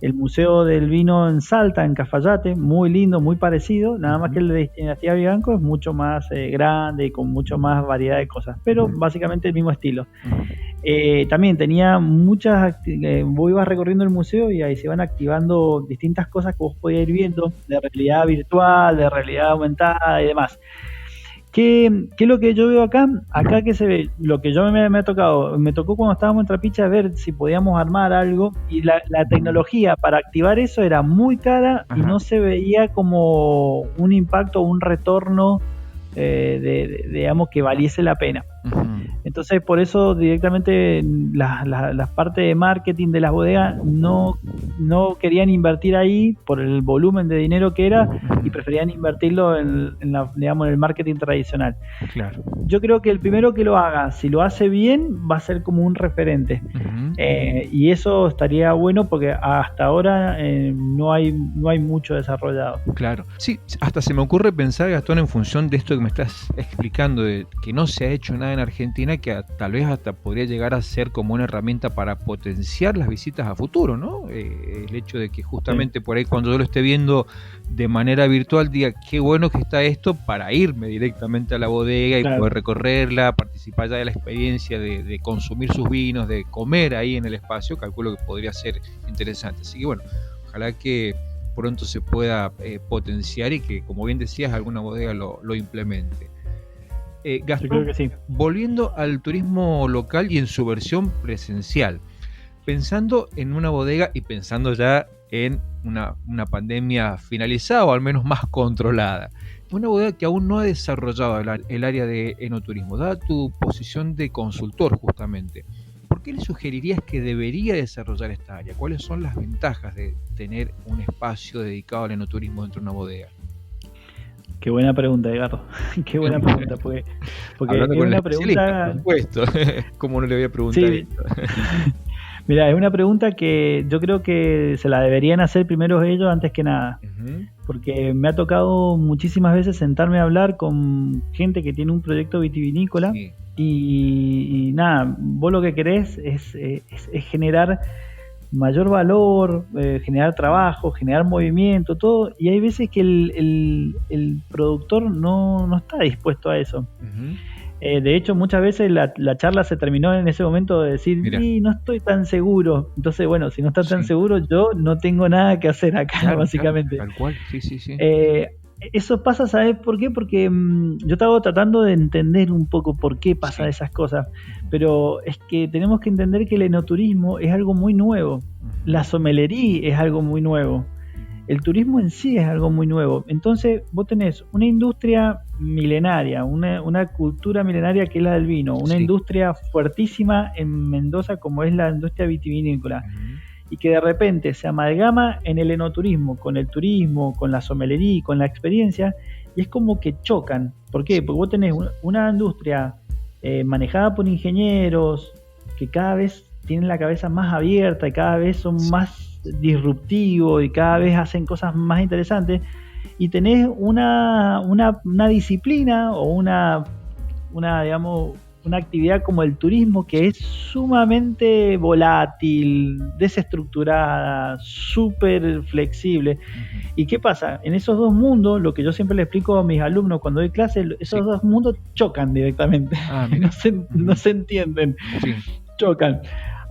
El Museo del Vino en Salta, en Cafayate, muy lindo, muy parecido, nada más que el de Dinastía Vivanco es mucho más grande y con mucho más variedad de cosas, pero básicamente el mismo estilo. También tenía muchas, vos ibas recorriendo el museo y ahí se van activando distintas cosas que vos podías ir viendo, de realidad virtual, de realidad aumentada y demás. ¿Qué es lo que yo veo acá? Acá que se ve, lo que yo me tocó cuando estábamos en Trapiche ver si podíamos armar algo, y la tecnología para activar eso era muy cara y no se veía como un impacto o un retorno digamos que valiese la pena. Entonces por eso directamente las partes de marketing de las bodegas no querían invertir ahí por el volumen de dinero que era, y preferían invertirlo en el marketing tradicional. Claro. Yo creo que el primero que lo haga, si lo hace bien, va a ser como un referente. Y eso estaría bueno porque hasta ahora no hay mucho desarrollado. Claro. Sí, hasta se me ocurre pensar, Gastón, en función de esto que me estás explicando, de que no se ha hecho nada en Argentina, que tal vez hasta podría llegar a ser como una herramienta para potenciar las visitas a futuro, ¿no? El hecho de que justamente por ahí, cuando yo lo esté viendo de manera virtual, diga qué bueno que está esto, para irme directamente a la bodega y poder recorrerla, participar ya de la experiencia de consumir sus vinos, de comer ahí en el espacio. Calculo que podría ser interesante. Así que bueno, ojalá que pronto se pueda potenciar y que, como bien decías, alguna bodega lo implemente. Gastón, yo creo que sí. Volviendo al turismo local y en su versión presencial, pensando en una bodega y pensando ya en una pandemia finalizada o al menos más controlada, una bodega que aún no ha desarrollado el área de enoturismo, dada tu posición de consultor justamente, ¿por qué le sugerirías que debería desarrollar esta área? ¿Cuáles son las ventajas de tener un espacio dedicado al enoturismo dentro de una bodega? Qué buena pregunta, Edgardo. Qué buena pregunta, porque es una pregunta. ¿Cómo no le voy a preguntar esto? Mira, es una pregunta que yo creo que se la deberían hacer primero ellos antes que nada. Porque me ha tocado muchísimas veces sentarme a hablar con gente que tiene un proyecto vitivinícola. Sí. Y nada, vos lo que querés es generar mayor valor, generar trabajo, generar movimiento, todo. Y hay veces que el productor no está dispuesto a eso. De hecho, muchas veces la charla se terminó en ese momento de decir, no estoy tan seguro. Entonces, bueno, si no estás tan seguro, yo no tengo nada que hacer acá, básicamente. Tal cual, sí. Eso pasa, ¿sabes por qué? Porque yo estaba tratando de entender un poco por qué pasa esas cosas. Pero es que tenemos que entender que el enoturismo es algo muy nuevo. La sommelería es algo muy nuevo. El turismo en sí es algo muy nuevo. Entonces vos tenés una industria milenaria, una cultura milenaria que es la del vino, una industria fuertísima en Mendoza como es la industria vitivinícola, y que de repente se amalgama en el enoturismo, con el turismo, con la sommelería, con la experiencia, y es como que chocan. ¿Por qué? Porque vos tenés una industria manejada por ingenieros que cada vez tienen la cabeza más abierta y cada vez son más disruptivos y cada vez hacen cosas más interesantes, y tenés una disciplina o una digamos una actividad como el turismo que es sumamente volátil, desestructurada, súper flexible. ¿Y qué pasa? En esos dos mundos, lo que yo siempre le explico a mis alumnos cuando doy clases, esos dos mundos chocan directamente. No se entienden. Chocan.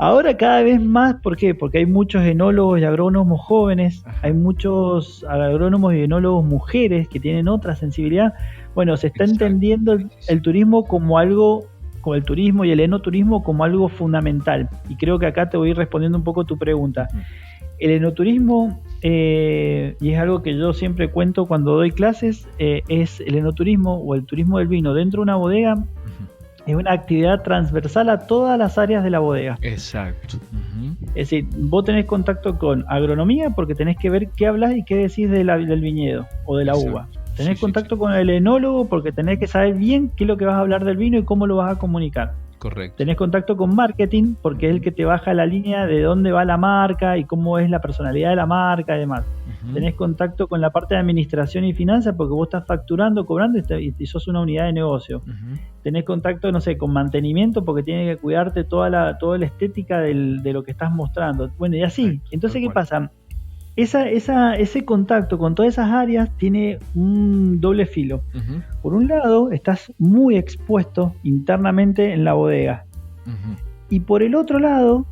Ahora cada vez más, ¿por qué? Porque hay muchos enólogos y agrónomos jóvenes, hay muchos agrónomos y enólogos mujeres que tienen otra sensibilidad. Bueno, se está entendiendo el turismo como algo, como el turismo y el enoturismo como algo fundamental. Y creo que acá te voy a ir respondiendo un poco tu pregunta. El enoturismo, y es algo que yo siempre cuento cuando doy clases, es el enoturismo o el turismo del vino dentro de una bodega. Es una actividad transversal a todas las áreas de la bodega. Exacto. Es decir, vos tenés contacto con agronomía porque tenés que ver qué hablas y qué decís del viñedo o de la uva. Tenés contacto con el enólogo porque tenés que saber bien qué es lo que vas a hablar del vino y cómo lo vas a comunicar. Correcto. Tenés contacto con marketing porque es el que te baja la línea de dónde va la marca y cómo es la personalidad de la marca y demás. Tenés contacto con la parte de administración y finanzas porque vos estás facturando, cobrando y sos una unidad de negocio. Tenés contacto, no sé, con mantenimiento porque tiene que cuidarte toda la estética de lo que estás mostrando. Bueno, y así. Entonces, ¿qué pasa? Ese contacto con todas esas áreas tiene un doble filo. Por un lado, estás muy expuesto internamente en la bodega. Y por el otro lado,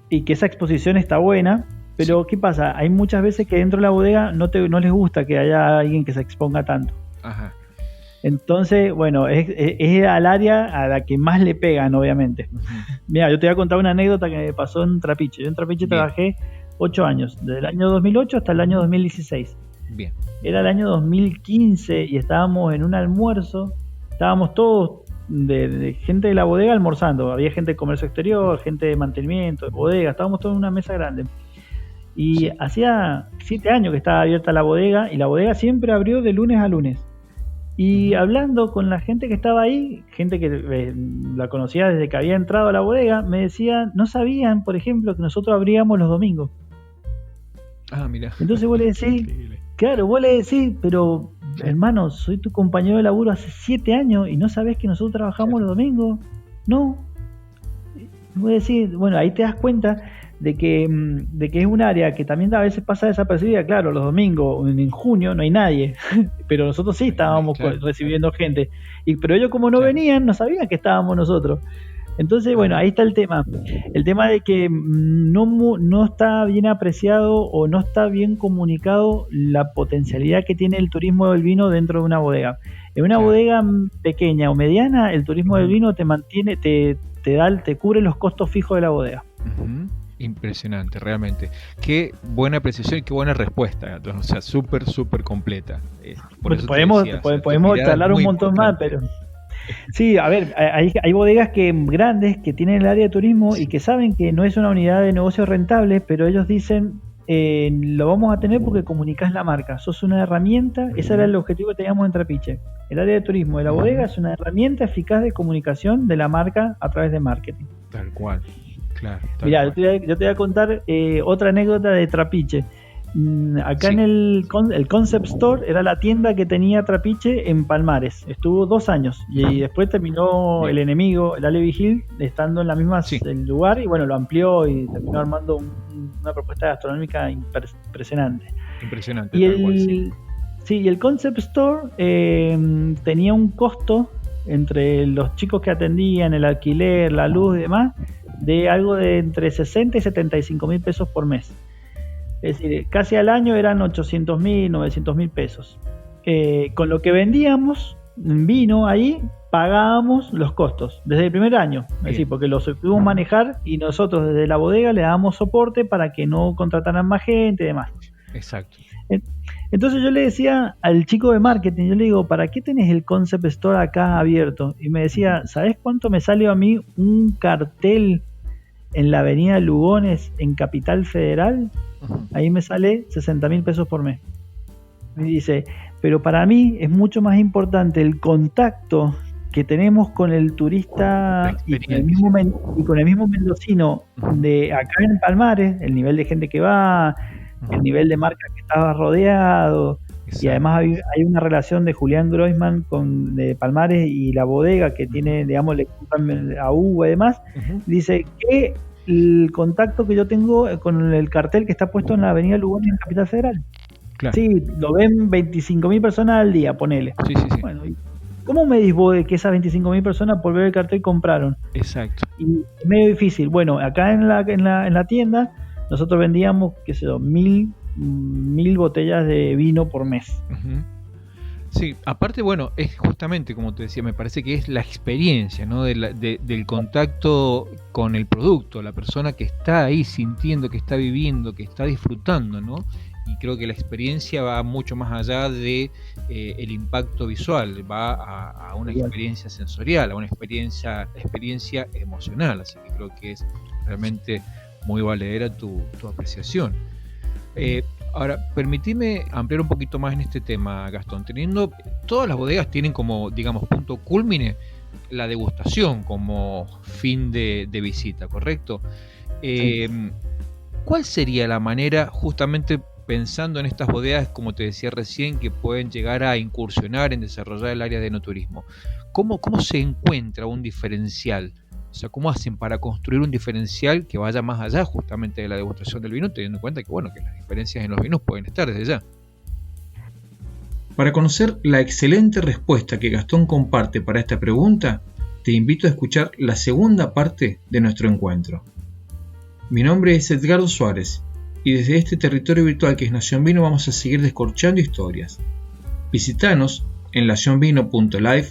y que esa exposición está buena, pero ¿qué pasa? Hay muchas veces que dentro de la bodega no les gusta que haya alguien que se exponga tanto. Entonces, bueno, es al área a la que más le pegan, obviamente. Mira, yo te voy a contar una anécdota que me pasó en Trapiche. Yo en Trapiche trabajé 8 años, desde el año 2008 hasta el año 2016. Bien. Era el año 2015 y estábamos en un almuerzo, estábamos todos de gente de la bodega almorzando, había gente de comercio exterior, gente de mantenimiento, de bodega, estábamos todos en una mesa grande. Y hacía 7 años que estaba abierta la bodega y la bodega siempre abrió de lunes a lunes. Y hablando con la gente que estaba ahí, gente que la conocía desde que había entrado a la bodega, me decían, no sabían, por ejemplo, que nosotros abríamos los domingos. Mira. Entonces vos le decís, claro, vos le decís, pero hermano, soy tu compañero de laburo hace 7 años y no sabés que nosotros trabajamos los domingos. No. Vos decís, bueno, ahí te das cuenta de que es un área que también a veces pasa desapercibida. Claro, los domingos en junio no hay nadie, pero nosotros sí estábamos recibiendo gente, pero ellos como no venían, no sabían que estábamos nosotros. Entonces, bueno, ahí está el tema de que no está bien apreciado o no está bien comunicado la potencialidad que tiene el turismo del vino dentro de una bodega. En una bodega pequeña o mediana, el turismo del vino te mantiene, te cubre los costos fijos de la bodega. Impresionante, realmente. Qué buena apreciación y qué buena respuesta. O sea, súper completa. Podemos charlar un montón más, pero sí, a ver, hay bodegas grandes que tienen el área de turismo y que saben que no es una unidad de negocio rentable, pero ellos dicen, lo vamos a tener porque comunicás la marca, sos una herramienta. Ese era el objetivo que teníamos en Trapiche. El área de turismo de la bodega es una herramienta eficaz de comunicación de la marca a través de marketing. Tal cual. Claro. Mirá, yo te voy a contar otra anécdota de Trapiche. Acá en el Concept Store era la tienda que tenía Trapiche en Palmares. Estuvo 2 años y después terminó el enemigo, el Alevi Hill, estando en la misma lugar y bueno, lo amplió y terminó armando una propuesta gastronómica impresionante. Impresionante. Y el Concept Store tenía un costo entre los chicos que atendían, el alquiler, la luz y demás, de algo de entre 60 y 75 mil pesos por mes. Es decir, casi al año eran 800 mil, 900 mil pesos. Con lo que vendíamos en vino ahí, pagábamos los costos desde el primer año. Es decir, porque los supimos manejar y nosotros desde la bodega le dábamos soporte para que no contrataran más gente y demás. Exacto. Entonces yo le decía al chico de marketing, yo le digo, ¿para qué tenés el Concept Store acá abierto? Y me decía, ¿sabés cuánto me salió a mí un cartel en la avenida Lugones en Capital Federal? Ahí me sale 60 mil pesos por mes. Me dice, pero para mí es mucho más importante el contacto que tenemos con el turista y con el mismo mendocino de acá en Palmares, el nivel de gente que va, el nivel de marca que estaba rodeado. Exacto. Y además hay una relación de Julián Groisman de Palmares y la bodega que tiene, digamos, le compran a uva y demás. Dice que el contacto que yo tengo con el cartel que está puesto en la avenida Lugones en Capital Federal. Claro. Sí, lo ven 25.000 personas al día, ponele. Sí. Bueno, ¿cómo medís vos de que esas 25.000 personas por ver el cartel compraron? Exacto. Y es medio difícil. Bueno, acá en la tienda nosotros vendíamos, qué sé yo, 1.000 botellas de vino por mes. Sí, aparte, bueno, es justamente como te decía, me parece que es la experiencia, ¿no? Del contacto con el producto, la persona que está ahí sintiendo, que está viviendo, que está disfrutando, ¿no? Y creo que la experiencia va mucho más allá de el impacto visual, va a una experiencia sensorial, a una experiencia emocional, así que creo que es realmente muy valedera tu apreciación. Ahora, permitime ampliar un poquito más en este tema, Gastón. Todas las bodegas tienen como, digamos, punto cúlmine la degustación como fin de visita, ¿correcto? Sí. ¿Cuál sería la manera, justamente pensando en estas bodegas, como te decía recién, que pueden llegar a incursionar en desarrollar el área de enoturismo? ¿Cómo se encuentra un diferencial? O sea, ¿cómo hacen para construir un diferencial que vaya más allá justamente de la degustación del vino, teniendo en cuenta que, bueno, que las diferencias en los vinos pueden estar desde ya? Para conocer la excelente respuesta que Gastón comparte para esta pregunta, te invito a escuchar la segunda parte de nuestro encuentro. Mi nombre es Edgardo Suárez y desde este territorio virtual que es Nación Vino vamos a seguir descorchando historias. Visítanos en nacionvino.live,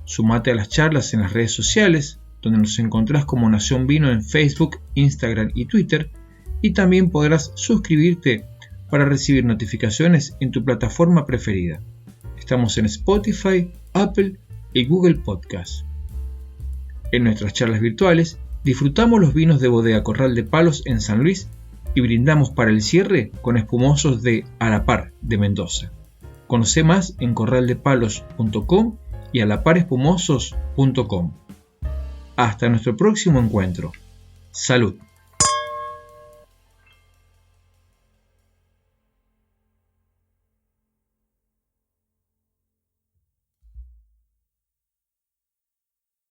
sumate a las charlas en las redes sociales, donde nos encontrás como Nación Vino en Facebook, Instagram y Twitter, y también podrás suscribirte para recibir notificaciones en tu plataforma preferida. Estamos en Spotify, Apple y Google Podcast. En nuestras charlas virtuales disfrutamos los vinos de Bodega Corral de Palos en San Luis y brindamos para el cierre con espumosos de A la Par de Mendoza. Conoce más en corraldepalos.com y alaparespumosos.com. Hasta nuestro próximo encuentro. Salud.